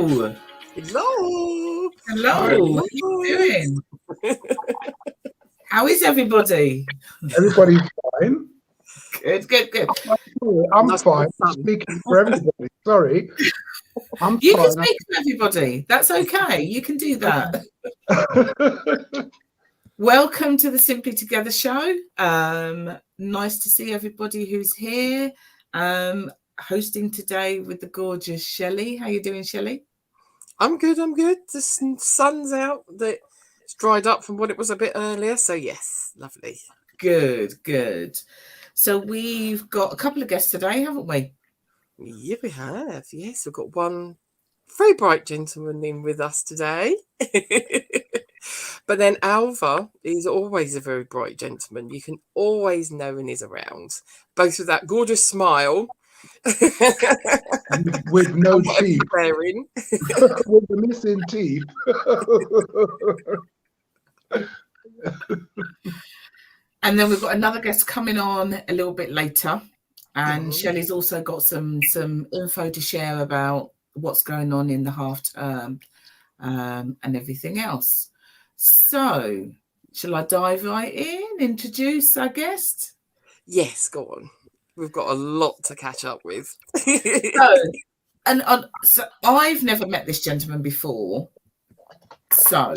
Hello. Hello. Hello. What are you doing? How is everybody? Everybody's fine. Good. I'm fine. I'm speaking for everybody. Sorry. You can speak for everybody. That's okay. You can do that. Welcome to the Simply Together show. Nice to see everybody who's here. Hosting today with the gorgeous Shelley. How you doing, Shelley? I'm good. The sun's out. It's dried up from what it was a bit earlier. So yes, lovely. Good. So we've got a couple of guests today, haven't we? Yeah, we have. Yes, we've got one very bright gentleman in with us today. But then Alva is always a very bright gentleman. You can always know when he's around, both with that gorgeous smile. with no teeth. With the missing teeth. And then we've got another guest coming on a little bit later. And Shelley's also got some info to share about what's going on in the half term and everything else. So, shall I dive right in, introduce our guest? Yes, go on. We've got a lot to catch up with. So I've never met this gentleman before. So,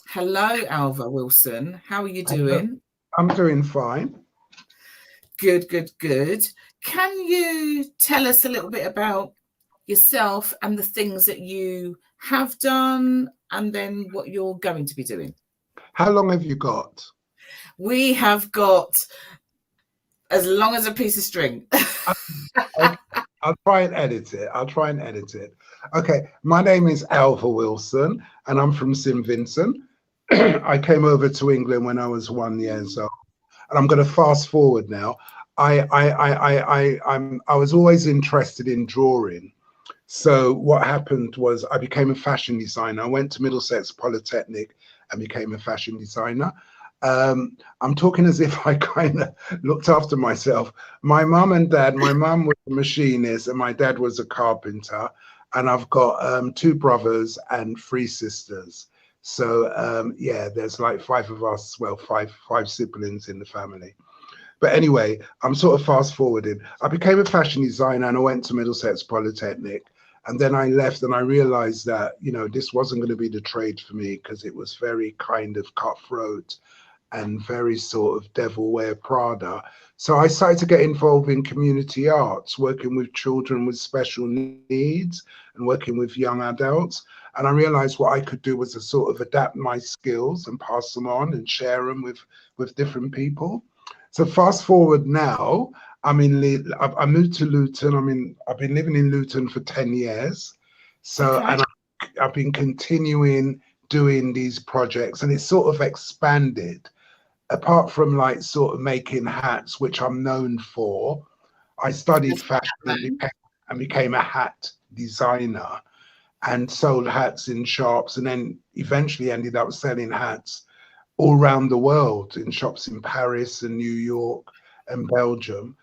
hello, Alva Wilson. How are you doing? I'm doing fine. Good. Can you tell us a little bit about yourself and the things that you have done and then what you're going to be doing? How long have you got? We have got as long as a piece of string. Okay. I'll try and edit it. Okay, my name is Alva Wilson and I'm from St. Vincent. I came over to England when I was 1 year old, and I'm going to fast forward now. I was always interested in drawing. So what happened was I became a fashion designer. I went to Middlesex Polytechnic and became a fashion designer. I'm talking as if I kind of looked after myself. My mum and dad, my mum was a machinist and my dad was a carpenter. And I've got 2 brothers and 3 sisters. So yeah, there's like 5 of us, well, five siblings in the family. But anyway, I'm sort of fast forwarding. I became a fashion designer and I went to Middlesex Polytechnic. And then I left and I realized that, you know, this wasn't going to be the trade for me because it was very kind of cutthroat and very sort of devil wear Prada. So I started to get involved in community arts, working with children with special needs and working with young adults. And I realized what I could do was to sort of adapt my skills and pass them on and share them with different people. So fast forward now, I moved to Luton. I've been living in Luton for 10 years. So, okay. And I've been continuing doing these projects and it's sort of expanded. Apart from like sort of making hats, which I'm known for, I studied fashion and became a hat designer and sold hats in shops and then eventually ended up selling hats all around the world in shops in Paris and New York and Belgium.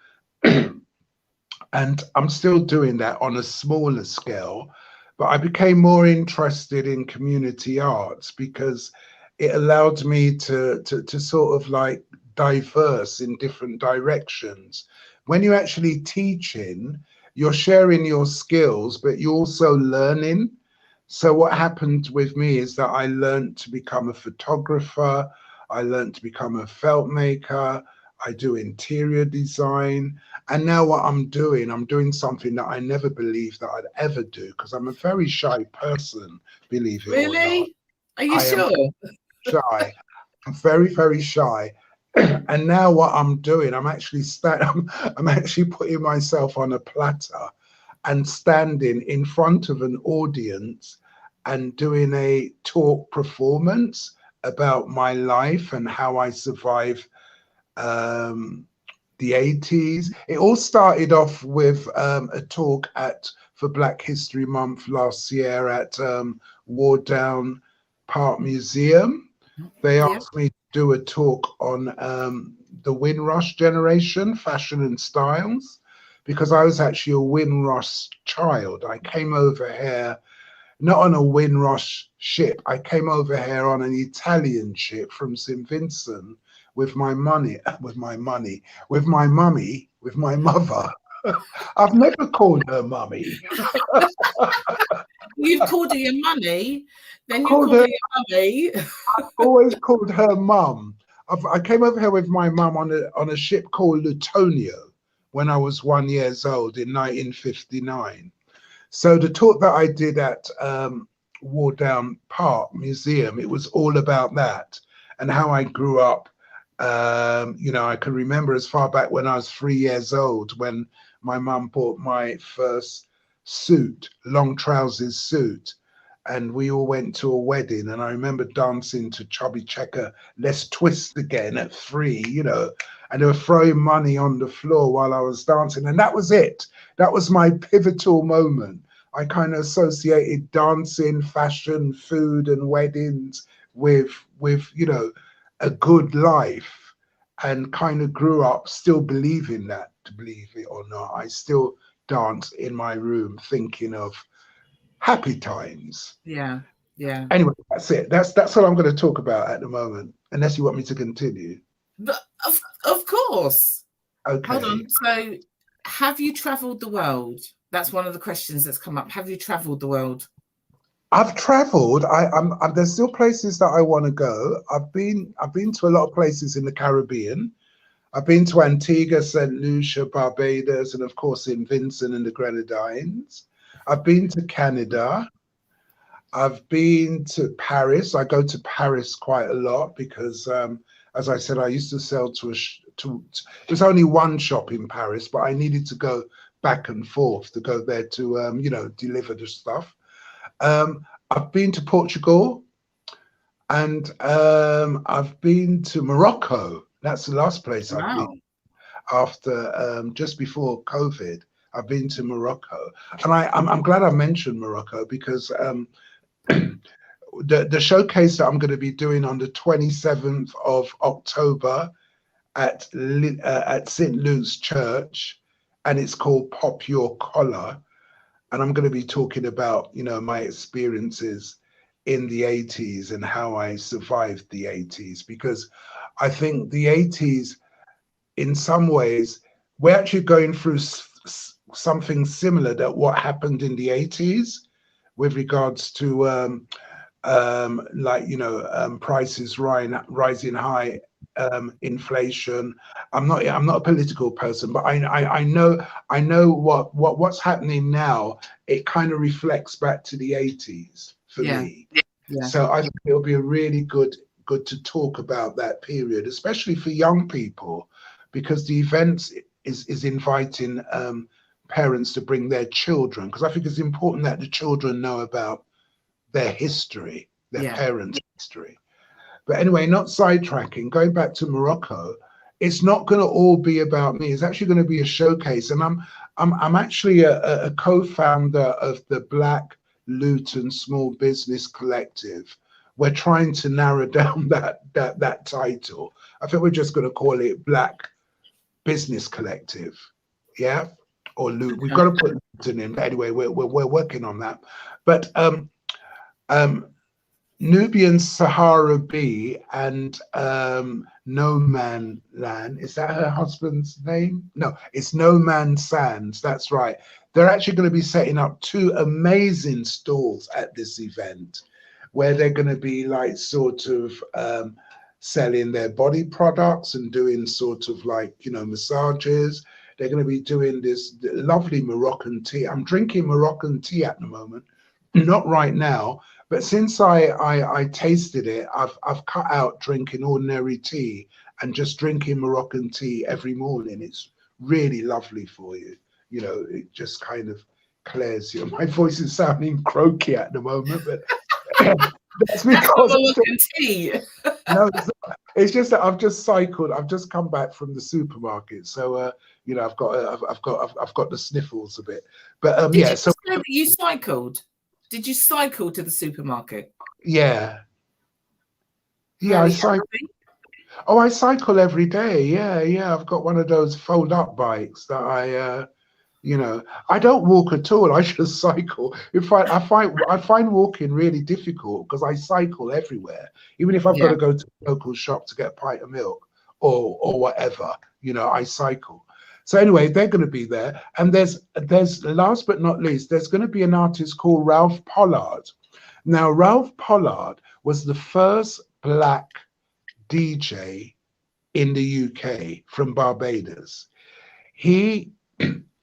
And I'm still doing that on a smaller scale, but I became more interested in community arts because it allowed me to sort of like diverse in different directions. When you're actually teaching, you're sharing your skills, but you're also learning. So what happened with me is that I learned to become a photographer. I learned to become a felt maker. I do interior design. And now what I'm doing something that I never believed that I'd ever do because I'm a very shy person, believe it or not. Really? Are you sure? Shy. I'm very, very shy. And now what I'm doing, I'm actually putting myself on a platter and standing in front of an audience and doing a talk performance about my life and how I survived the 80s. It all started off with a talk for Black History Month last year at Wardown Park Museum. They asked me to do a talk on the Windrush generation, fashion and styles, because I was actually a Windrush child. I came over here not on a Windrush ship. I came over here on an Italian ship from St. Vincent with my mummy. I've never called her mummy. You've called her your money, then you Called called her her- your mummy. Always called her mum. I came over here with my mum on a ship called Lutonio when I was 1 year old in 1959. So the talk that I did at Wardown Park Museum, it was all about that and how I grew up. You know, I can remember as far back when I was 3 years old when my mum bought my first suit, long trousers suit, and we all went to a wedding, and I remember dancing to Chubby Checker, Let's Twist Again at 3, you know, and they were throwing money on the floor while I was dancing, and that was it. That was my pivotal moment. I kind of associated dancing, fashion, food, and weddings with you know, a good life, and kind of grew up still believing that, to believe it or not. I still dance in my room thinking of happy times. Yeah. Anyway, that's it. That's what I'm going to talk about at the moment, unless you want me to continue. But of course. Okay. Hold on. So, have you travelled the world? That's one of the questions that's come up. Have you travelled the world? I've travelled. I'm there's still places that I want to go. I've been to a lot of places in the Caribbean. I've been to Antigua, St. Lucia, Barbados, and of course St. Vincent and the Grenadines. I've been to Canada. I've been to Paris. I go to Paris quite a lot because, as I said, I used to sell there's only one shop in Paris, but I needed to go back and forth to go there to, you know, deliver the stuff. I've been to Portugal, and I've been to Morocco. That's the last place I've been after, just before COVID. I've been to Morocco, and I'm glad I mentioned Morocco because the showcase that I'm going to be doing on the 27th of October at St. Luke's Church, and it's called Pop Your Collar, and I'm going to be talking about, you know, my experiences in the 80s and how I survived the 80s, because I think the 80s, in some ways, we're actually going through something similar to what happened in the 80s with regards to like, you know, prices rising high, inflation. I'm not a political person, but I know what's happening now. It kind of reflects back to the 80s for me. Yeah. So I think it'll be a really good to talk about that period, especially for young people, because the event is inviting parents to bring their children, because I think it's important that the children know about their history, their parents' history. But anyway, not sidetracking, going back to Morocco, it's not going to all be about me. It's actually going to be a showcase, and I'm actually a co-founder of the Black Luton Small Business Collective. We're trying to narrow down that title. I think we're just going to call it Black Business Collective, yeah, or Luton. We've got to put Luton in. But anyway, we're working on that. But Nubian Sahara B and No Man Land, is that her husband's name? No, it's No Man Sands, that's right. They're actually going to be setting up 2 amazing stalls at this event, where they're going to be like sort of selling their body products and doing sort of like, you know, massages. They're going to be doing this lovely Moroccan tea. I'm drinking Moroccan tea at the moment, not right now, but since I tasted it, I've cut out drinking ordinary tea and just drinking Moroccan tea every morning. It's really lovely for you. You know, it just kind of clears you. My voice is sounding croaky at the moment, but that's because Moroccan tea. no, it's just that I've just cycled. I've just come back from the supermarket, so you know, I've got the sniffles a bit. But yeah, so you cycled. Did you cycle to the supermarket? Yeah, I cycle. Oh, I cycle every day. Yeah. I've got one of those fold-up bikes that You know, I don't walk at all. I just cycle. I find walking really difficult because I cycle everywhere. Even if I've got Yeah. to go to the local shop to get a pint of milk or whatever, you know, I cycle. So anyway, they're going to be there. And there's last but not least, there's going to be an artist called Ralph Pollard. Now, Ralph Pollard was the first black DJ in the UK from Barbados. He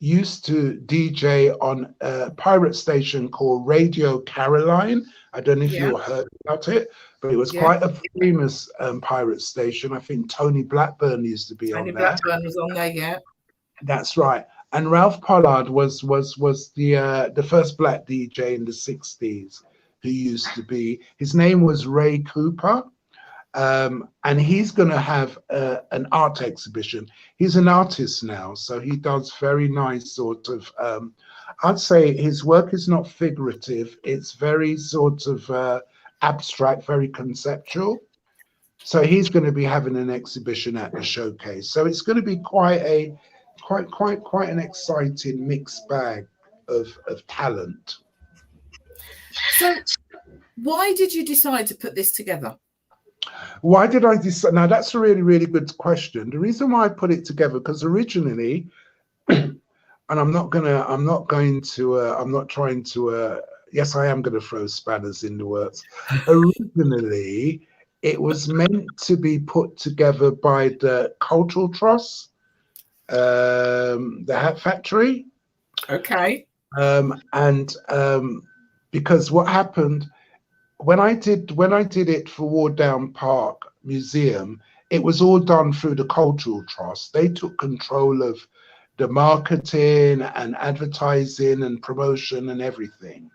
used to DJ on a pirate station called Radio Caroline. I don't know if Yeah. you heard about it, but it was Yeah. quite a famous pirate station. I think Tony Blackburn used to be Tony on there. Blackburn was on there, yeah. That's right. And Ralph Pollard was the first black DJ in the 60s who used to be. His name was Ray Cooper. And he's going to have an art exhibition. He's an artist now, so he does very nice sort of, I'd say his work is not figurative, it's very sort of abstract, very conceptual. So he's going to be having an exhibition at the showcase. So it's going to be quite an exciting mixed bag of talent. So why did you decide to put this together? Why did I decide? Now that's a really, really good question. The reason why I put it together, because originally, and I'm not trying to, yes, I am going to throw spanners in the works. Originally, it was meant to be put together by the Cultural Trust, the Hat Factory. Okay. Because what happened, when I did it for Ward Down Park Museum, it was all done through the Cultural Trust. They took control of the marketing and advertising and promotion and everything.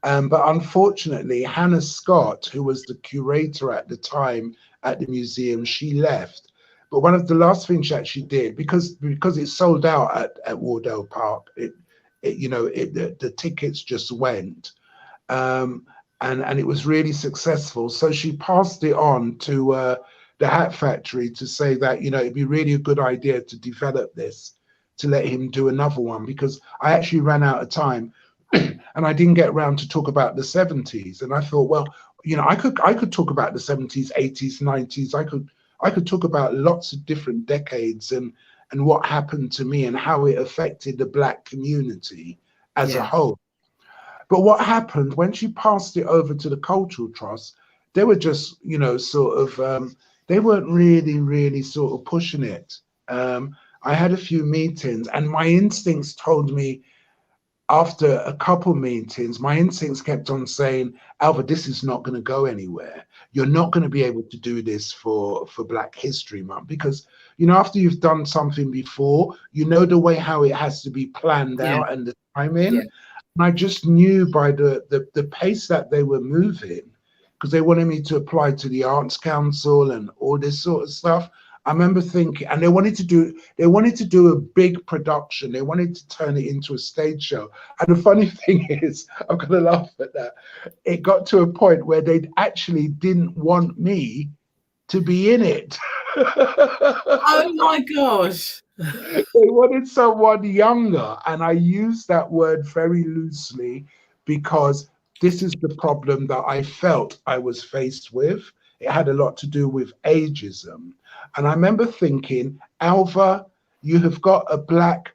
But unfortunately, Hannah Scott, who was the curator at the time at the museum, she left. But one of the last things that she did, because it sold out at Wardell Park, the tickets just went. And it was really successful. So she passed it on to the Hat Factory to say that, you know, it'd be really a good idea to develop this, to let him do another one, because I actually ran out of time and I didn't get around to talk about the 70s. And I thought, well, you know, I could talk about the 70s, 80s, 90s. I could talk about lots of different decades and what happened to me and how it affected the Black community as a whole. But what happened when she passed it over to the Cultural Trust, they were just, you know, sort of, they weren't really sort of pushing it. I had a few meetings and my instincts told me, after a couple meetings, my instincts kept on saying, Alva, this is not going to go anywhere. You're not going to be able to do this for Black History Month, because, you know, after you've done something before, you know the way how it has to be planned out and the timing. Yeah. And I just knew by the pace that they were moving, because they wanted me to apply to the Arts Council and all this sort of stuff. I remember thinking, and they wanted to do a big production. They wanted to turn it into a stage show. And the funny thing is, I'm going to laugh at that. It got to a point where they actually didn't want me to be in it. Oh my gosh. They wanted someone younger. And I use that word very loosely because this is the problem that I felt I was faced with. It had a lot to do with ageism. And I remember thinking, Alva, you have got a Black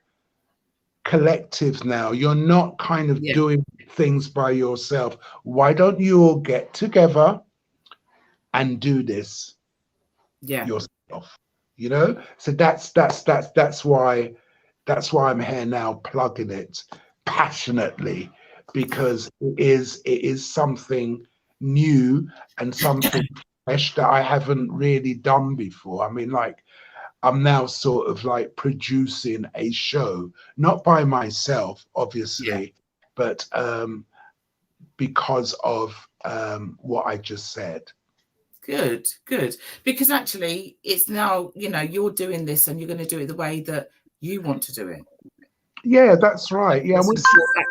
collective now. You're not kind of doing things by yourself. Why don't you all get together and do this yourself? You know? So that's why I'm here now, plugging it passionately, because it is something new and something that I haven't really done before. I mean, like, I'm now sort of like producing a show, not by myself, obviously, but because of what I just said. Good. Because actually, it's now, you know, you're doing this and you're going to do it the way that you want to do it. Yeah, that's right. Yeah, that's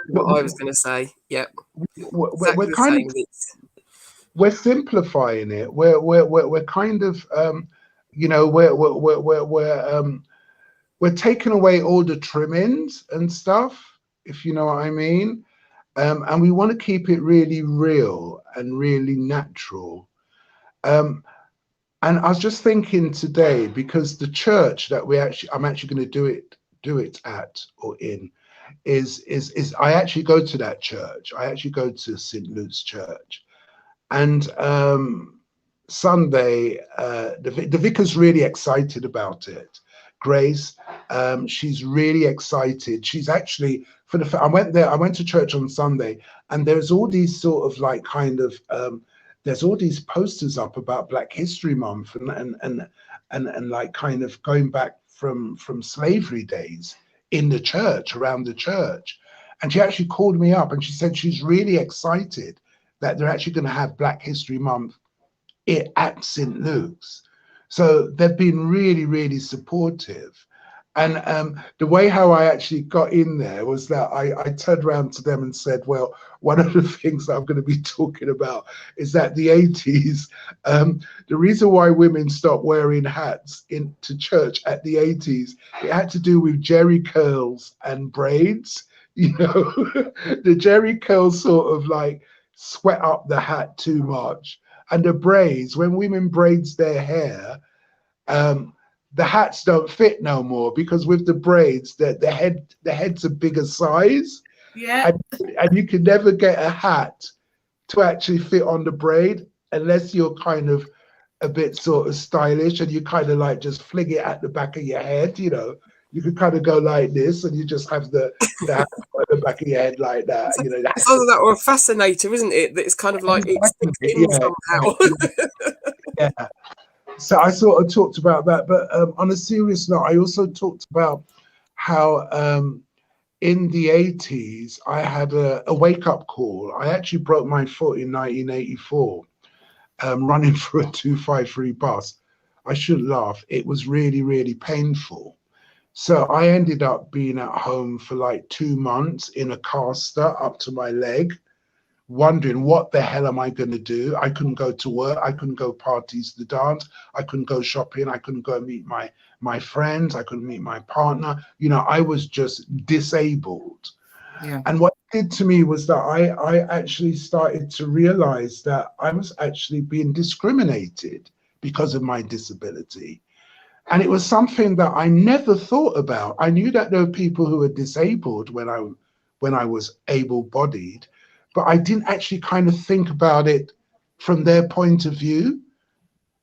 what I was going to say. Yeah, we're kind of. We're simplifying it. We're kind of, you know, we're we're taking away all the trimmings and stuff, if you know what I mean. And we want to keep it really real and really natural. And I was just thinking today, because the church that I'm actually going to do it at or in is I actually go to that church. I actually go to St. Luke's Church, and Sunday the vicar's really excited about it. Grace, she's really excited. She's actually I went to church on Sunday, and there's all these sort of like kind of there's all these posters up about Black History Month and like kind of going back from slavery days in the church, around the church. And she actually called me up and she said she's really excited that they're actually going to have Black History Month at St. Luke's. So they've been really, really supportive. And the way how I actually got in there was that I turned around to them and said, well, one of the things that I'm going to be talking about is that the 80s, the reason why women stopped wearing hats into church at the 80s, it had to do with jerry curls and braids. You know, the jerry curls sort of like sweat up the hat too much. And the braids, when women braids their hair, the hats don't fit no more, because with the braids, the head's a bigger size. Yeah. And you can never get a hat to actually fit on the braid unless you're kind of a bit sort of stylish and you kind of like just fling it at the back of your head, you know. You could kind of go like this and you just have the hat at the back of your head like that, you know. It's either that or a fascinator, isn't it? That it's kind of like it's in somehow. Yeah. So I sort of talked about that, but on a serious note, I also talked about how in the 80s, I had a wake-up call. I actually broke my foot in 1984, running for a 253 bus. I shouldn't laugh. It was really, really painful. So I ended up being at home for like 2 months in a caster up to my leg, wondering what the hell am I going to do? I couldn't go to work. I couldn't go parties to dance. I couldn't go shopping. I couldn't go meet my friends. I couldn't meet my partner. You know, I was just disabled. Yeah. And what it did to me was that I actually started to realize that I was actually being discriminated because of my disability. And it was something that I never thought about. I knew that there were people who were disabled when I was able-bodied, but I didn't actually kind of think about it from their point of view.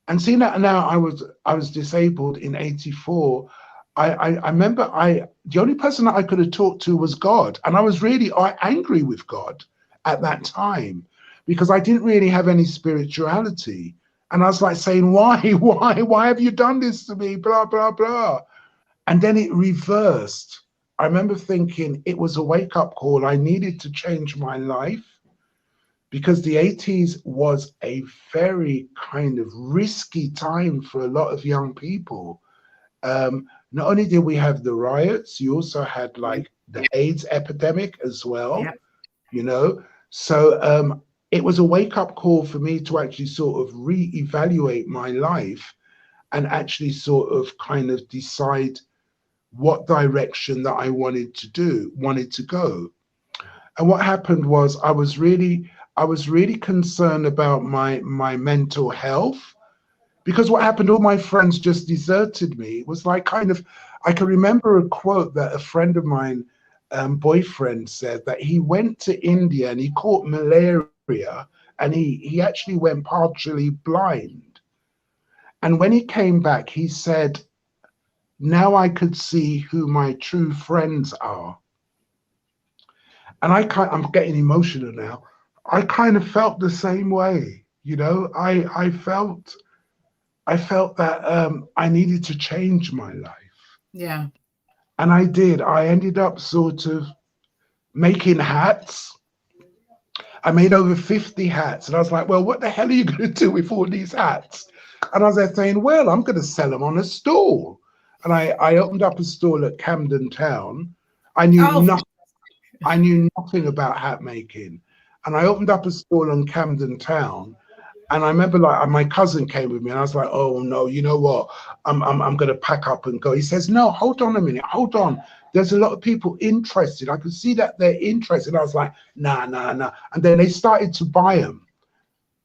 And seeing that now I was disabled in 84, I remember the only person that I could have talked to was God. And I was really angry with God at that time because I didn't really have any spirituality. And I was like saying, why have you done this to me? Blah, blah, blah. And then it reversed. I remember thinking it was a wake-up call. I needed to change my life because the 80s was a very kind of risky time for a lot of young people. Not only did we have the riots, you also had like the AIDS epidemic as well, you know. So it was a wake-up call for me to actually sort of reevaluate my life and actually sort of kind of decide what direction that I wanted to go. And what happened was I was really concerned about my mental health, because what happened, all my friends just deserted me. It was like kind of, I can remember a quote that a friend of mine, boyfriend, said that he went to India and he caught malaria and he actually went partially blind. And when he came back, he said, now I could see who my true friends are. And I'm getting emotional now. I kind of felt the same way, you know. I felt that I needed to change my life. Yeah. And I did. I ended up sort of making hats. I made over 50 hats. And I was like, well, what the hell are you going to do with all these hats? And I was there saying, well, I'm going to sell them on a stall. And I opened up a stall at Camden Town. I knew nothing about hat making. And I opened up a stall on Camden Town. And I remember like my cousin came with me and I was like, oh no, you know what? I'm gonna pack up and go. He says, no, hold on a minute, hold on. There's a lot of people interested. I could see that they're interested. I was like, nah. And then they started to buy them.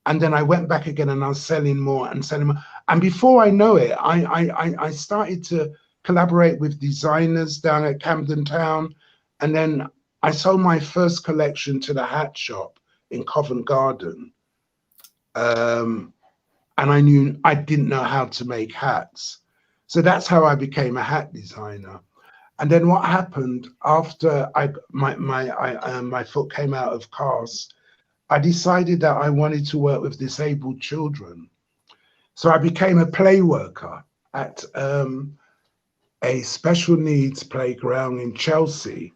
And then I went back again and I was selling more and selling more. And before I know it, I started to collaborate with designers down at Camden Town. And then I sold my first collection to the hat shop in Covent Garden. And I didn't know how to make hats. So that's how I became a hat designer. And then what happened after my foot came out of cast, I decided that I wanted to work with disabled children. So I became a play worker at a special needs playground in Chelsea,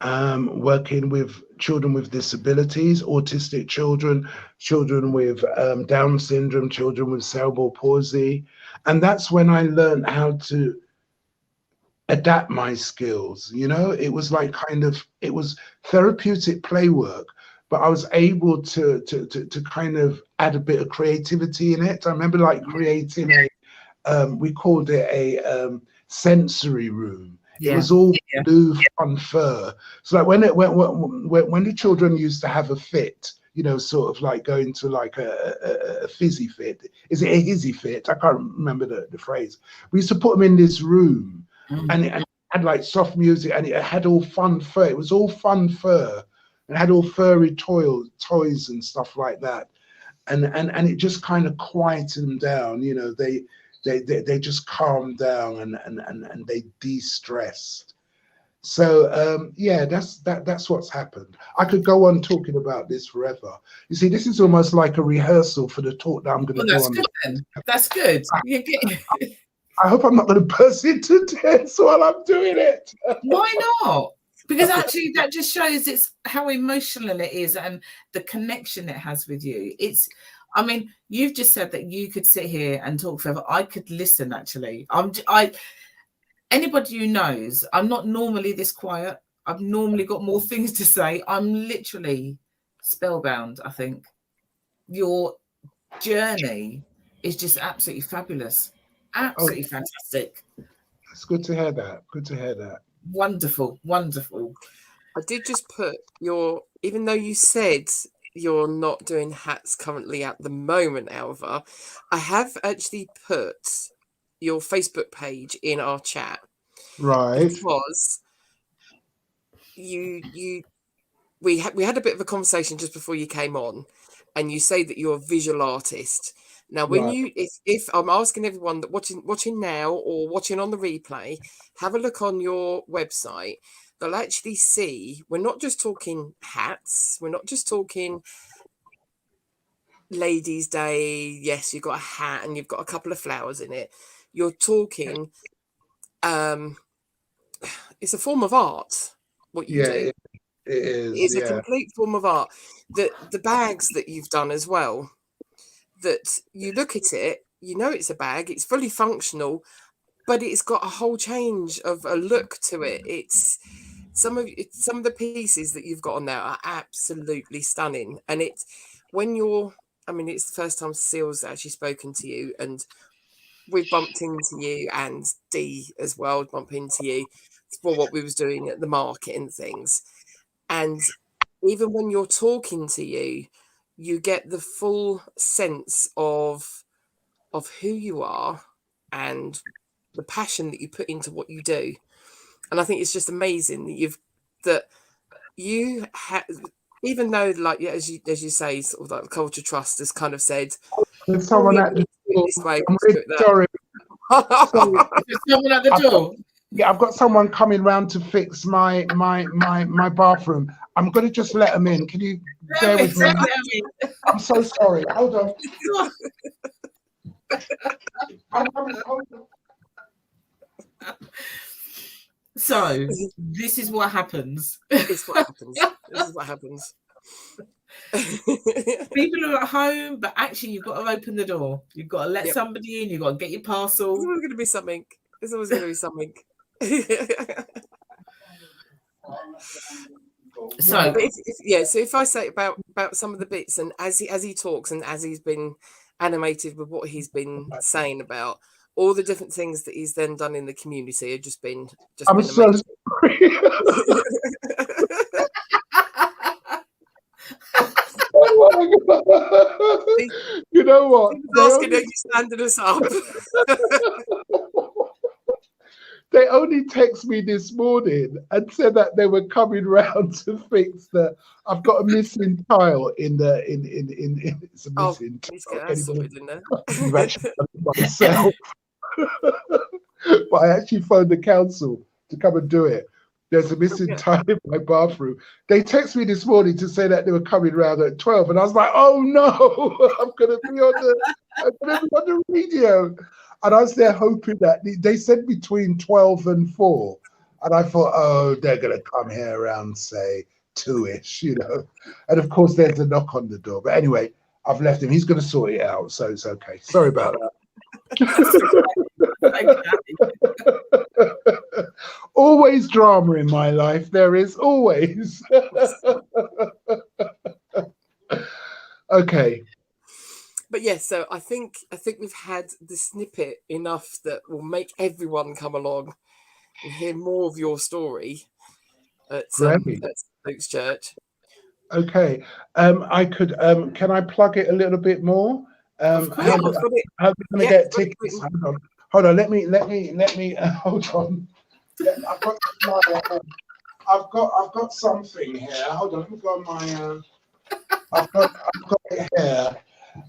working with children with disabilities, autistic children, children with Down syndrome, children with cerebral palsy. And that's when I learned how to adapt my skills. You know, it was like it was therapeutic play work, but I was able to kind of add a bit of creativity in it. I remember like creating we called it a sensory room. It was all blue fun fur. So like when the children used to have a fit, you know, sort of like going to like a fizzy fit. Is it a hizzy fit? I can't remember the phrase. We used to put them in this room, and it had like soft music, and it had all fun fur. It was all fun fur. It had all furry toys and stuff like that, and it just kind of quieted them down. You know, they just calmed down and they de-stressed. So yeah, that's what's happened. I could go on talking about this forever. You see, this is almost like a rehearsal for the talk that I'm going to do. That's good then. That's good. I hope I'm not going to burst into tears while I'm doing it. Why not? Because actually that just shows it's how emotional it is and the connection it has with you. I mean, you've just said that you could sit here and talk forever. I could listen, actually. Anybody who knows, I'm not normally this quiet. I've normally got more things to say. I'm literally spellbound, I think. Your journey is just absolutely fabulous. Absolutely fantastic. It's good to hear that. Good to hear that. Wonderful. I did just put even though you said you're not doing hats currently at the moment, Alva, I have actually put your Facebook page in our chat. Right. Because we had a bit of a conversation just before you came on, and you say that you're a visual artist. Now, when if I'm asking everyone that watching now or watching on the replay, have a look on your website. They'll actually see we're not just talking hats. We're not just talking Ladies' Day. Yes, you've got a hat and you've got a couple of flowers in it. You're talking. It's a form of art. What you do. It is. It's a complete form of art. The bags that you've done as well. That you look at it, you know it's a bag. It's fully functional, but it's got a whole change of a look to it. It's some of the pieces that you've got on there are absolutely stunning. And it's the first time Cecile's actually spoken to you, and we've bumped into you, and Dee as well bumped into you for what we was doing at the market and things. And even when you're talking to you, you get the full sense of who you are and the passion that you put into what you do. And I think it's just amazing that you have, even though, like, as you say, sort of like the Culture Trust has kind of said, there's someone at the door. this way, I'm really sorry. There's someone at the door. I've got someone coming round to fix my bathroom. I'm going to just let them in. Can you bear with me? I'm so sorry. Hold on. So this is what happens. This is what happens. People are at home, but actually you've got to open the door. You've got to let somebody in. You've got to get your parcel. There's always going to be something. So but so if I say about some of the bits, and as he talks and as he's been animated with what he's been saying about all the different things that he's then done in the community, have just been I'm so amazing. sorry. Oh my God. You know what? Asking, are you standing us up? They only text me this morning and said that they were coming round to fix the. I've got a missing tile in it's a missing Need to tile. get that sorted in there. I've actually done it myself, but I actually phoned the council to come and do it. There's a missing tile in my bathroom. They texted me this morning to say that they were coming round at 12, and I was like, "Oh no, I'm gonna be on the radio." And I was there hoping that they said between 12 and 4. And I thought, oh, they're going to come here around, say, 2-ish, you know. And of course, there's a knock on the door. But anyway, I've left him. He's going to sort it out. So it's okay. Sorry about that. Always drama in my life. There is always. Okay. But yes, so I think we've had the snippet enough that will make everyone come along and hear more of your story at Luke's church. Okay, I could. Can I plug it a little bit more? How are we going to get tickets? Hold on. Let me. Hold on. I've got something here. Hold on. Let me go on my. I've got it here.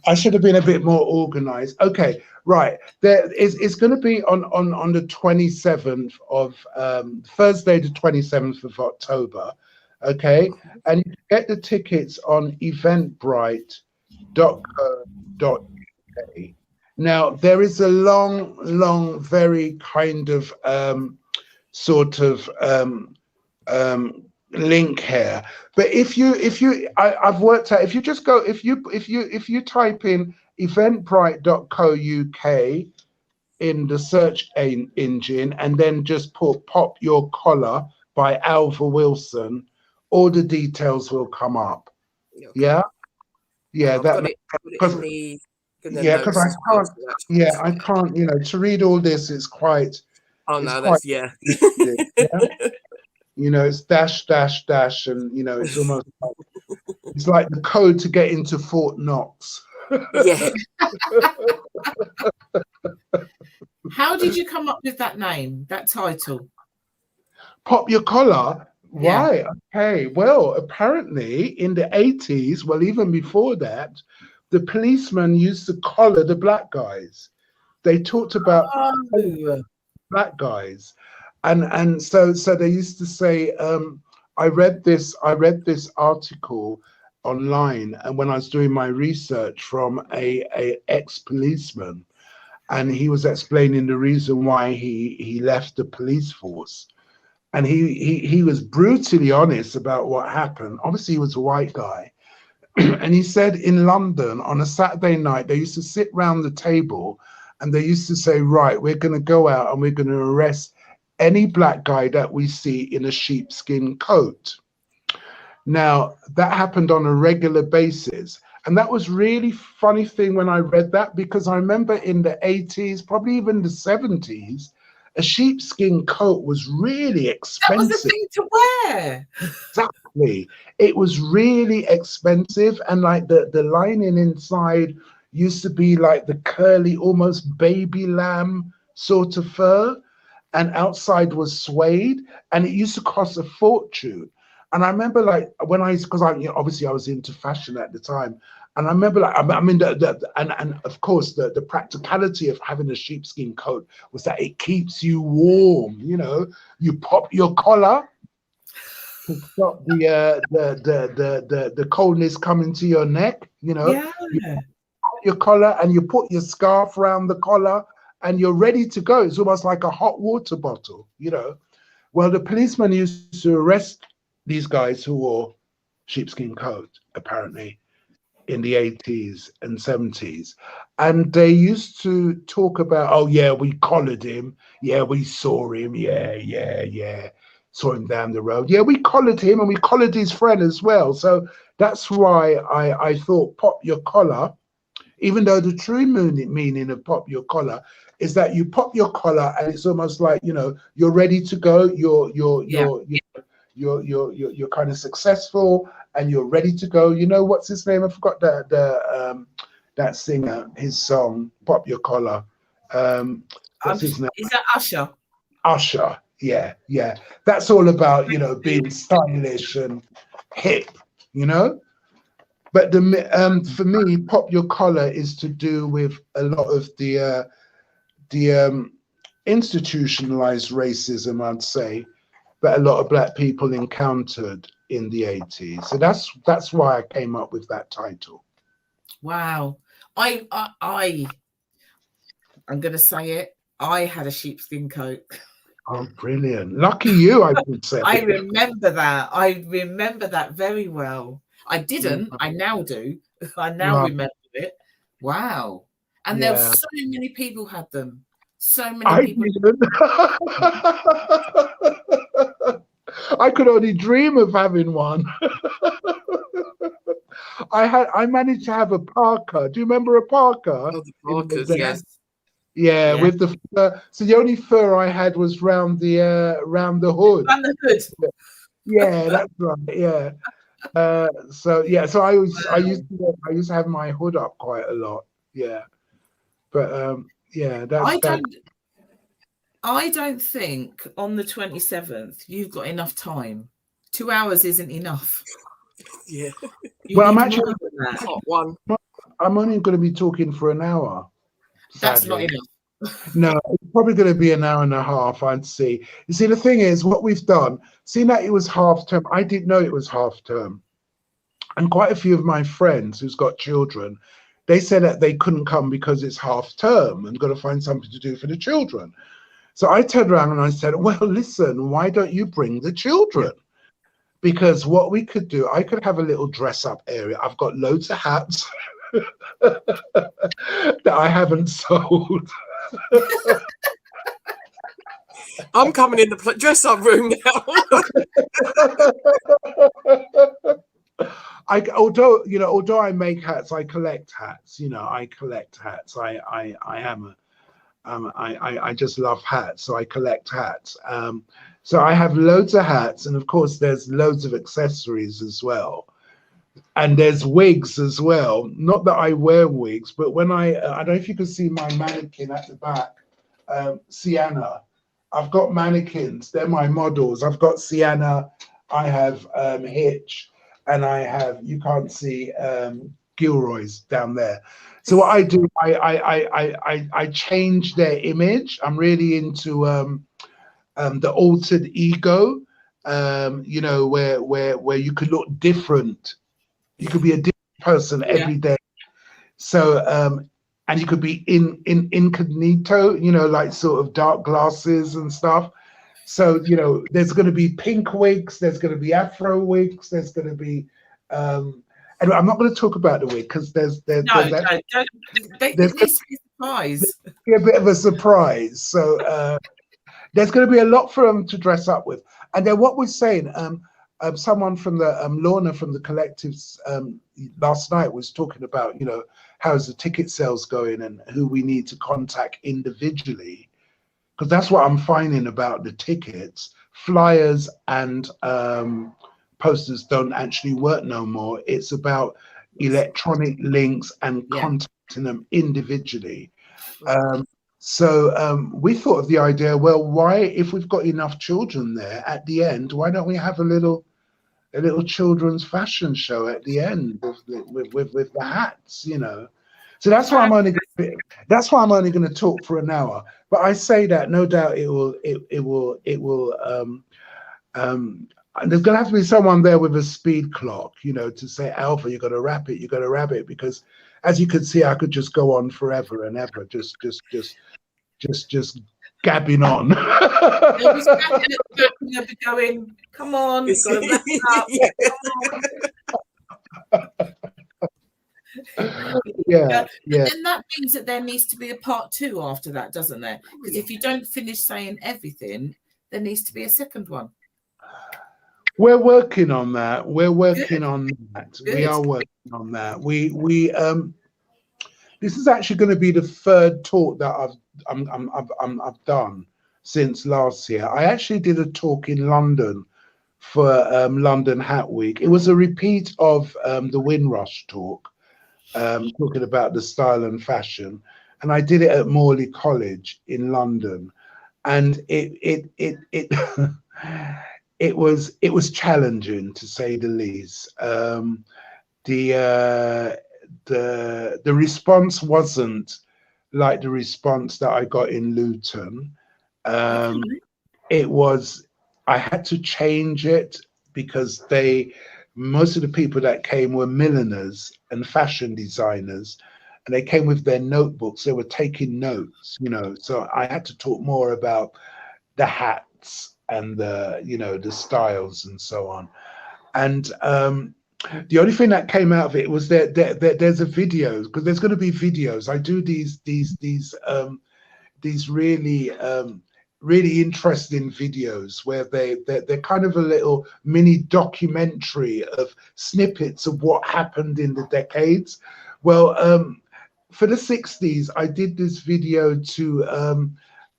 I should have been a bit more organized. Okay, right. It's going to be on the 27th of Thursday, the 27th of October. Okay, and you can get the tickets on eventbrite.co.uk. Now there is a long, very kind of link here, but I've worked out, if you just go, if you type in eventbrite.co.uk in the search engine and then just put Pop Your Collar by Alva Wilson, all the details will come up. Okay. Yeah that because I can't to read all this is quite it's dash, and it's almost it's like the code to get into Fort Knox. Yeah. How did you come up with that name, that title? Pop Your Collar? Yeah. Right. Okay. Well, apparently in the 80s, well, even before that, the policemen used to collar the black guys. They talked about black guys. And so they used to say, I read this article online, and when I was doing my research from a ex-policeman, and he was explaining the reason why he left the police force, and he was brutally honest about what happened. Obviously, he was a white guy, and he said in London on a Saturday night they used to sit round the table, and they used to say, right, we're going to go out and we're going to arrest any black guy that we see in a sheepskin coat. Now, that happened on a regular basis. And that was really funny thing when I read that, because I remember in the 80s, probably even the 70s, a sheepskin coat was really expensive. That was the thing to wear. Exactly. It was really expensive. And like the lining inside used to be like the curly, almost baby lamb sort of fur. And outside was suede, and it used to cost a fortune. And I remember, like, when because obviously I was into fashion at the time, and I remember, like, I mean, and of course the practicality of having a sheepskin coat was that it keeps you warm. You pop your collar to stop the coldness coming to your neck. You pop your collar and you put your scarf around the collar, and you're ready to go. It's almost like a hot water bottle, Well, the policeman used to arrest these guys who wore sheepskin coats, apparently, in the 80s and 70s. And they used to talk about, oh, yeah, we collared him. Yeah, we saw him. Yeah. saw him down the road. Yeah, we collared him and we collared his friend as well. So that's why I thought pop your collar, even though the true meaning of pop your collar is that you pop your collar and it's almost like, you know, you're ready to go. You're kind of successful and you're ready to go. You know, what's his name? I forgot that singer, his song, Pop Your Collar. What's his name? Is that Usher? Usher. Yeah. That's all about, you know, being stylish and hip, you know. But for me, pop your collar is to do with a lot of the institutionalized racism, I'd say, that a lot of Black people encountered in the 80s. So that's why I came up with that title. Wow. I'm gonna say it. I had a sheepskin coat. Oh, brilliant! Lucky you, I would say. I remember that. I remember that very well. I didn't. I now do. I now remember it. Wow. And there were so many people had them. So many people. I could only dream of having one. I managed to have a parka. Do you remember a parka? Oh, the parkas, yes. Yeah, with the fur. So the only fur I had was round the hood. Round the hood. Yeah, that's right. Yeah. So I used to have my hood up quite a lot. Yeah. But I don't think on the 27th you've got enough time. 2 hours isn't enough. Yeah. Well, I'm actually hot one. I'm only going to be talking for an hour. That's not enough. No, it's probably going to be an hour and a half, I'd see. You see, the thing is, what we've done, seeing that it was half term, I didn't know it was half term. And quite a few of my friends who's got children, they said that they couldn't come because it's half term and got to find something to do for the children. So I turned around and I said, well, listen, why don't you bring the children? Because what we could do, I could have a little dress up area. I've got loads of hats that I haven't sold. I'm coming in the dress up room now. Although I make hats, I collect hats. You know, I collect hats. I just love hats, so I collect hats. So I have loads of hats, and of course, there's loads of accessories as well. And there's wigs as well. Not that I wear wigs, but when I don't know if you can see my mannequin at the back, Sienna. I've got mannequins. They're my models. I've got Sienna. I have Hitch, and I have, you can't see Gilroy's down there. So what I do, I change their image. I'm really into the altered ego. You know, where you could look different. You could be a different person every day. So and you could be in incognito, you know, like sort of dark glasses and stuff. So, you know, there's going to be pink wigs, there's going to be afro wigs, there's going to be and I'm not going to talk about the wig because there's a surprise. A bit of a surprise. So there's going to be a lot for them to dress up with. And then what we're saying, someone from the Lorna from the collectives last night was talking about, you know, how's the ticket sales going and who we need to contact individually, because that's what I'm finding about the tickets. Flyers and posters don't actually work no more. It's about electronic links and contacting them individually. So we thought of the idea, well, why, if we've got enough children there at the end, why don't we have a little children's fashion show at the end with the hats, you know? So that's why I'm only going to talk for an hour. But I say that no doubt it will. There's going to have to be someone there with a speed clock, you know, to say, Alva, you got to wrap it. You got to wrap it, because as you can see, I could just go on forever and ever, just gabbing on. They'll be going, come on, got to wrap it up. Yeah. And that means that there needs to be a part 2 after that, doesn't there? Because if you don't finish saying everything, there needs to be a second one. We're working on that. We're working Good. on that. We Good. are working on that. This is actually going to be the third talk that I've done since last year. I actually did a talk in London for London Hat Week. It was a repeat of the Windrush talk, talking about the style and fashion, and I did it at Morley College in London, and it it was challenging, to say the least. The response wasn't like the response that I got in Luton. It was, I had to change it because most of the people that came were milliners and fashion designers, and they came with their notebooks. They were taking notes, so I had to talk more about the hats and the styles and so on. And the only thing that came out of it was that there's a video, because there's going to be videos. I do these really interesting videos where they're kind of a little mini documentary of snippets of what happened in the decades. Well, for the 60s, I did this video to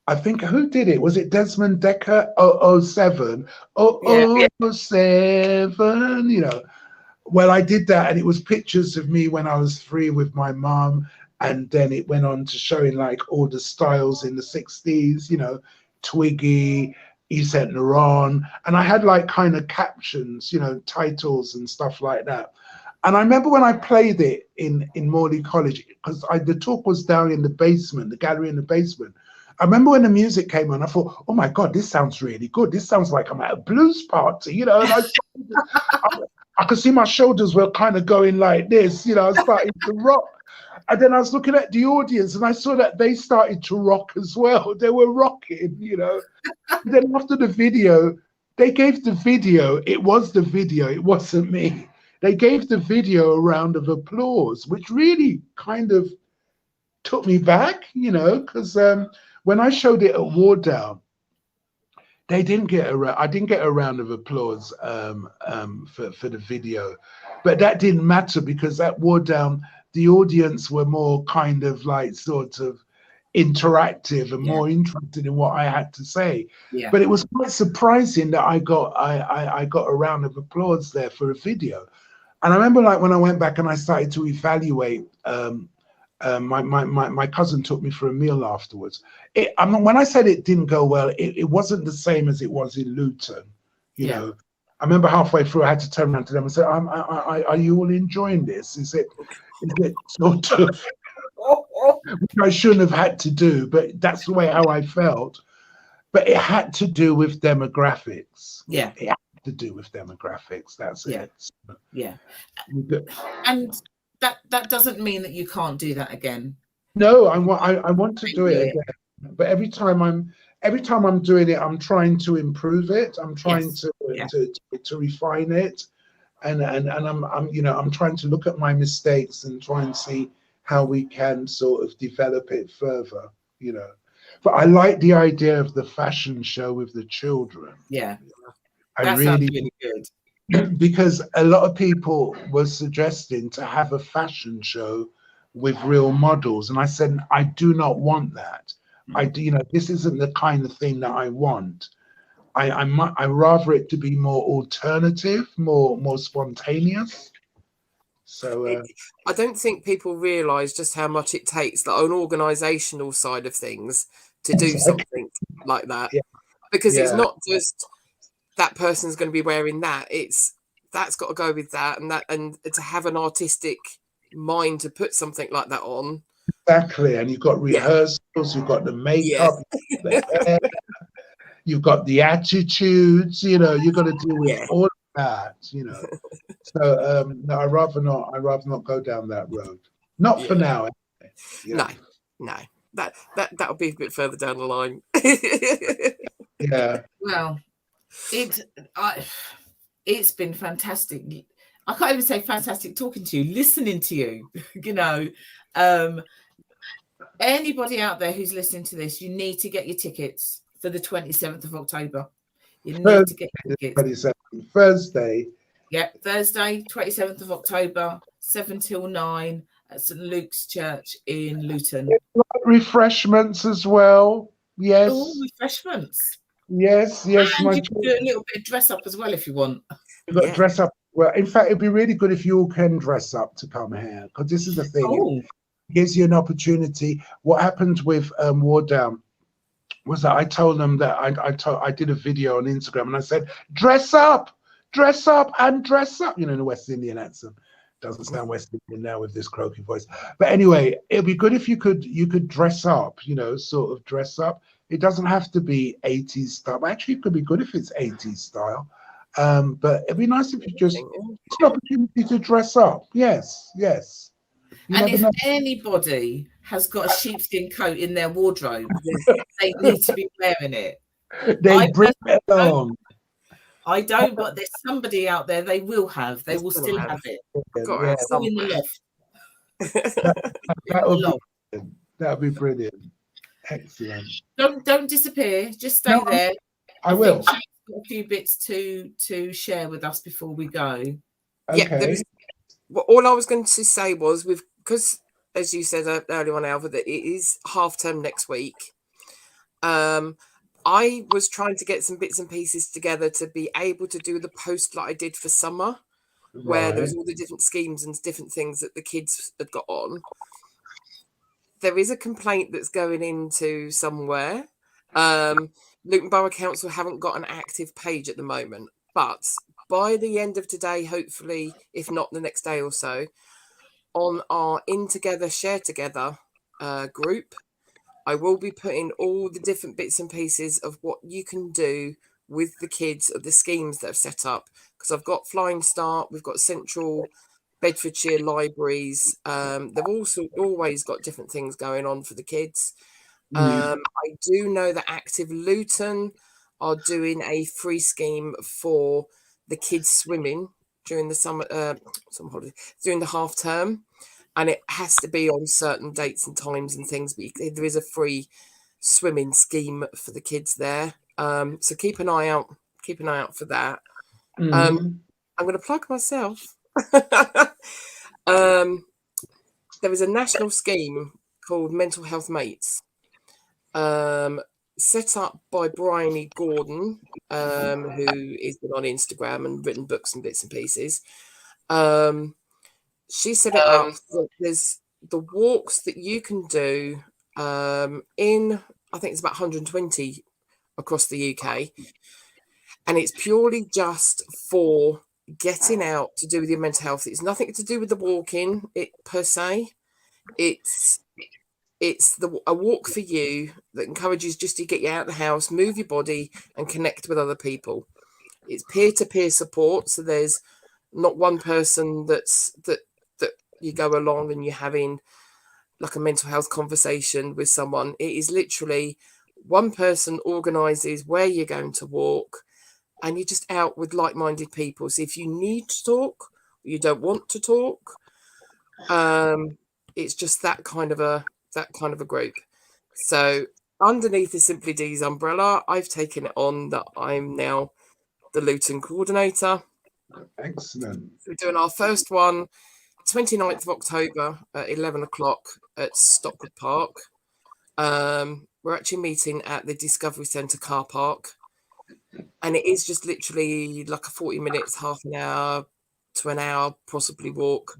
I think, who did it? Was it Desmond Decker? 007. Yeah. 007, Well, I did that, and it was pictures of me when I was 3 with my mom, and then it went on to showing like all the styles in the 60s, Twiggy, Yves Saint Laurent, and I had like kind of captions, titles and stuff like that. And I remember when I played it in Morley College, because the talk was down in the basement, the gallery in the basement. I remember when the music came on, I thought, oh my God, this sounds really good. This sounds like I'm at a blues party, and I could see my shoulders were kind of going like this, I was starting to rock. And then I was looking at the audience and I saw that they started to rock as well. They were rocking, And then after the video, they gave the video, it was the video, it wasn't me. They gave the video a round of applause, which really kind of took me back, because when I showed it at Wardown, I didn't get a round of applause for the video, but that didn't matter because at Wardown the audience were more kind of like sort of interactive and more interested in what I had to say. Yeah. But it was quite surprising that I got a round of applause there for a video. And I remember like when I went back and I started to evaluate. My cousin took me for a meal afterwards. When I said it didn't go well, it wasn't the same as it was in Luton. You know, I remember halfway through I had to turn around to them and say, "Are you all enjoying this? Is it sort of?" Which I shouldn't have had to do, but that's the way how I felt. But it had to do with demographics. Yeah, it had to do with demographics. That's it. Yeah, and that doesn't mean that you can't do that again. No, I want to do it again. But every time I'm doing it, I'm trying to improve it. I'm trying to refine it, and I'm trying to look at my mistakes and try and see how we can sort of develop it further. But I like the idea of the fashion show with the children. Yeah, that sounds really good. Because a lot of people were suggesting to have a fashion show with real models, and I said I do not want that. This isn't the kind of thing that I want. I rather it to be more alternative, more spontaneous. So I don't think people realise just how much it takes, like, an organisational side of things, to do something like that. Because it's not just that person's going to be wearing that. That's got to go with that, and to have an artistic mind to put something like that on. Exactly, and you've got rehearsals, you've got the makeup, the hair, you've got the attitudes. You've got to deal with all of that. So no, I rather not go down that road. Not for now. No. That'll be a bit further down the line. Well, it's been fantastic. I can't even say fantastic talking to you, listening to you. Anybody out there who's listening to this, you need to get your tickets for the 27th of October. You need to get tickets. 27th, Thursday. Yep, Thursday, 27th of October, 7 till 9 at St Luke's Church in Luton. Refreshments as well. Yes. Oh, refreshments. Yes. And you can do a little bit of dress up as well if you want. You've got to dress up. Well, in fact, it'd be really good if you all can dress up to come here, because this is the thing. Oh. It gives you an opportunity. What happened with War Down was that I told them that I did a video on Instagram and I said, dress up, and dress up. You know, in a West Indian accent. Doesn't sound West Indian now with this croaky voice. But anyway, it'd be good if you could dress up, you know, sort of dress up. It doesn't have to be 80s style. Actually, it could be good if it's 80s style. But it'd be nice if you just it's an opportunity to dress up. Yes. And if anybody has got a sheepskin coat in their wardrobe, they need to be wearing it. They bring it along. I don't, but there's somebody out there they will have. They will still have it. Got still in the loft. That would be brilliant. Excellent. Don't disappear. Just stay there. I will. Got a few bits to share with us before we go. Okay. All I was going to say was because as you said earlier on, Alva, that it is half term next week. I was trying to get some bits and pieces together to be able to do the post that I did for summer, where there was all the different schemes and different things that the kids had got on. There is a complaint that's going into somewhere. Luton Borough Council haven't got an active page at the moment, but by the end of today, hopefully, if not the next day or so, on our In Together, Share Together group, I will be putting all the different bits and pieces of what you can do with the kids of the schemes that I've set up. Because I've got Flying Start, we've got Central Bedfordshire Libraries. They've also always got different things going on for the kids. I do know that Active Luton are doing a free scheme for the kids swimming during the summer holiday, during the half term. And it has to be on certain dates and times and things, but there is a free swimming scheme for the kids there. So keep an eye out for that. I'm going to plug myself. There is a national scheme called Mental Health Mates, set up by Bryony Gordon, who is on Instagram and written books and bits and pieces. She set it up that there's the walks that you can do in, I think it's about 120 across the UK. And it's purely just for getting out to do with your mental health. It's nothing to do with the walking per se. It's a walk for you that encourages just to get you out of the house, move your body and connect with other people. It's peer-to-peer support. So there's not one person that you go along and you're having like a mental health conversation with someone. It is literally one person organises where you're going to walk and you're just out with like-minded people. So if you need to talk, or you don't want to talk, it's just that kind of a group. So underneath the Simply Deez umbrella, I've taken it on that I'm now the Luton coordinator. Excellent. So we're doing our first one 29th of October at 11 o'clock at Stockwood Park. We're actually meeting at the Discovery Centre car park. And it is just literally like a 40 minutes, half an hour to an hour, possibly walk.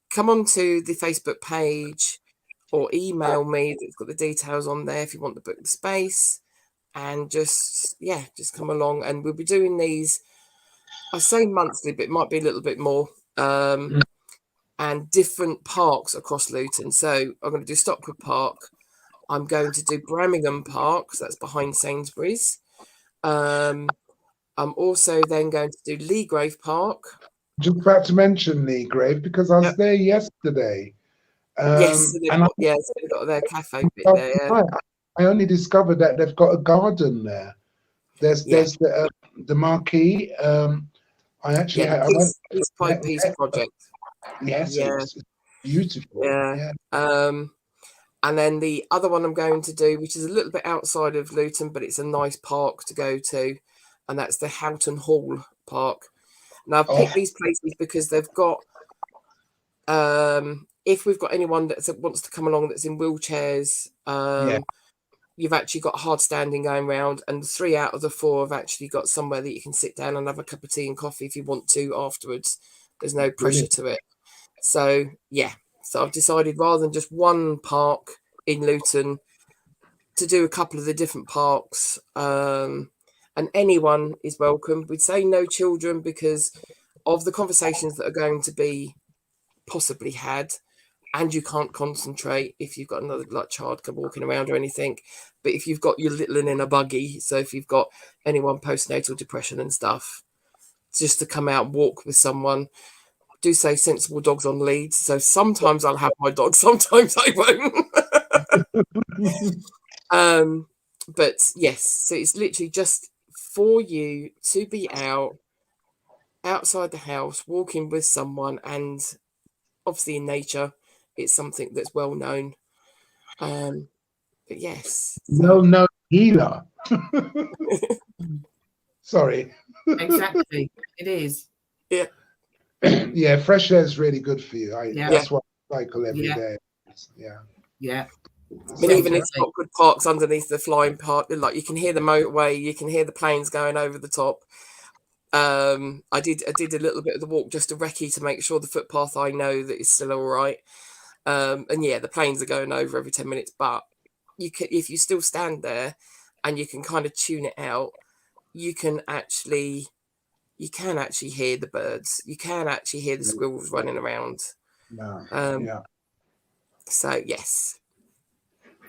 Come on to the Facebook page or email me. It's got the details on there if you want to book the space. And just come along. And we'll be doing these, I say monthly, but it might be a little bit more. And different parks across Luton. So I'm going to do Stockwood Park. I'm going to do Birmingham Park, so that's behind Sainsbury's. I'm also then going to do Leagrave Park. Just about to mention Leagrave because I was there yesterday. Yes, so they've got their cafe bit there. Yeah. I only discovered that they've got a garden there. There's the marquee. I actually Peace Pipe Peace Project. Yes, it's beautiful. Yeah. And then the other one I'm going to do, which is a little bit outside of Luton, but it's a nice park to go to, and that's the Houghton Hall Park. Now, I've picked these places because they've got, if we've got anyone that wants to come along that's in wheelchairs, you've actually got hard standing going round, and 3 out of the 4 have actually got somewhere that you can sit down and have a cup of tea and coffee if you want to afterwards. There's no pressure to it. So, yeah. So I've decided rather than just one park in Luton to do a couple of the different parks, and anyone is welcome. We'd say no children because of the conversations that are going to be possibly had, and you can't concentrate if you've got another child walking around or anything. But if you've got your little one in a buggy, so if you've got anyone postnatal depression and stuff, just to come out and walk with someone. Do say sensible dogs on leads. So sometimes I'll have my dog, sometimes I won't. But yes, so it's literally just for you to be outside the house, walking with someone, and obviously in nature, it's something that's well known. But yes, no healer. Sorry. Exactly, it is. Yeah. Yeah, fresh air is really good for you. That's why I cycle every day. Yeah. And even it's got good parks underneath the flying park, like you can hear the motorway, you can hear the planes going over the top. I did a little bit of the walk just to recce to make sure the footpath I know that is still all right. And yeah, the planes are going over every 10 minutes, but you can, if you still stand there and you can kind of tune it out, you can actually hear the birds. You can actually hear the squirrels running around. So yes.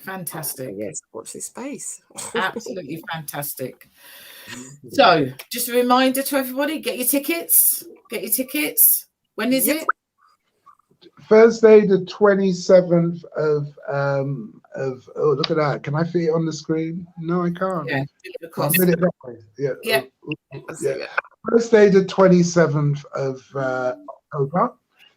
Fantastic. Yes, watch this space. Absolutely fantastic. So just a reminder to everybody, get your tickets. When is it? Thursday the 27th of look at that. Can I fit it on the screen? No, I can't. Yeah, yeah. Thursday the 27th of October,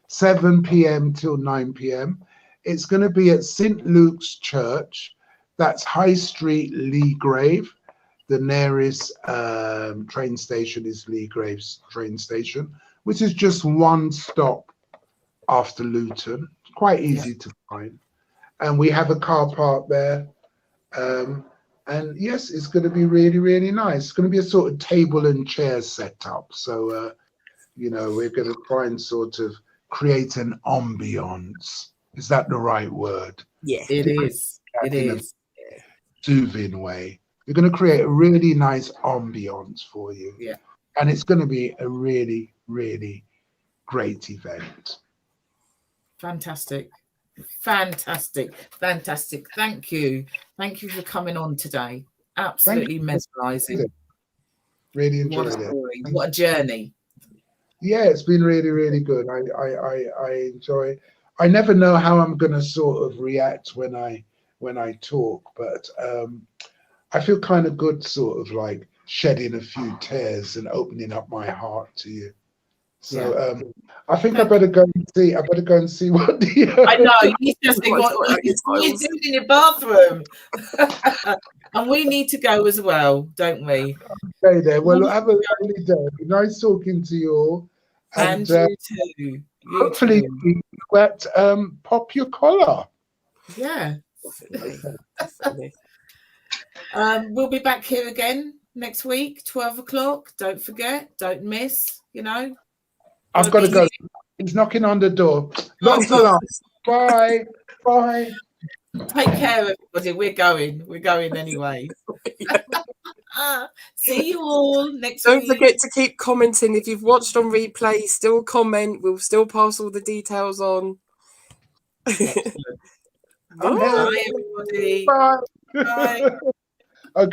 7 p.m. till 9 p.m. It's going to be at St. Luke's Church. That's High Street, Leagrave. The nearest train station is Leagrave's train station, which is just one stop after Luton. Quite easy to find. And we have a car park there. And yes, it's going to be really, really nice. It's going to be a sort of table and chair setup. So, we're going to try and sort of create an ambience. Is that the right word? Yeah, it is. It is. Soothing way. We're going to create a really nice ambience for you. Yeah. And it's going to be a really, really great event. Fantastic. Thank you for coming on today. Absolutely mesmerizing. Really enjoyed it. What a journey. Yeah, it's been really, really good. I enjoy. I never know how I'm going to sort of react when I talk, but I feel kind of good, sort of like shedding a few tears and opening up my heart to you. So I think I better go and see. What the. I know you need to see what you're doing in your bathroom, and we need to go as well, don't we? Okay, then. Well, have a lovely day. Nice talking to you all, and you too. Hopefully, you at Pop Your Collar. Yeah. Definitely. We'll be back here again next week, 12 o'clock. Don't forget, don't miss. I've got to go. He's knocking on the door. Lots of love. Bye. Bye. Take care, everybody. We're going anyway. See you all next week. Don't forget to keep commenting. If you've watched on replay, still comment. We'll still pass all the details on. Bye, everybody. Bye. Okay.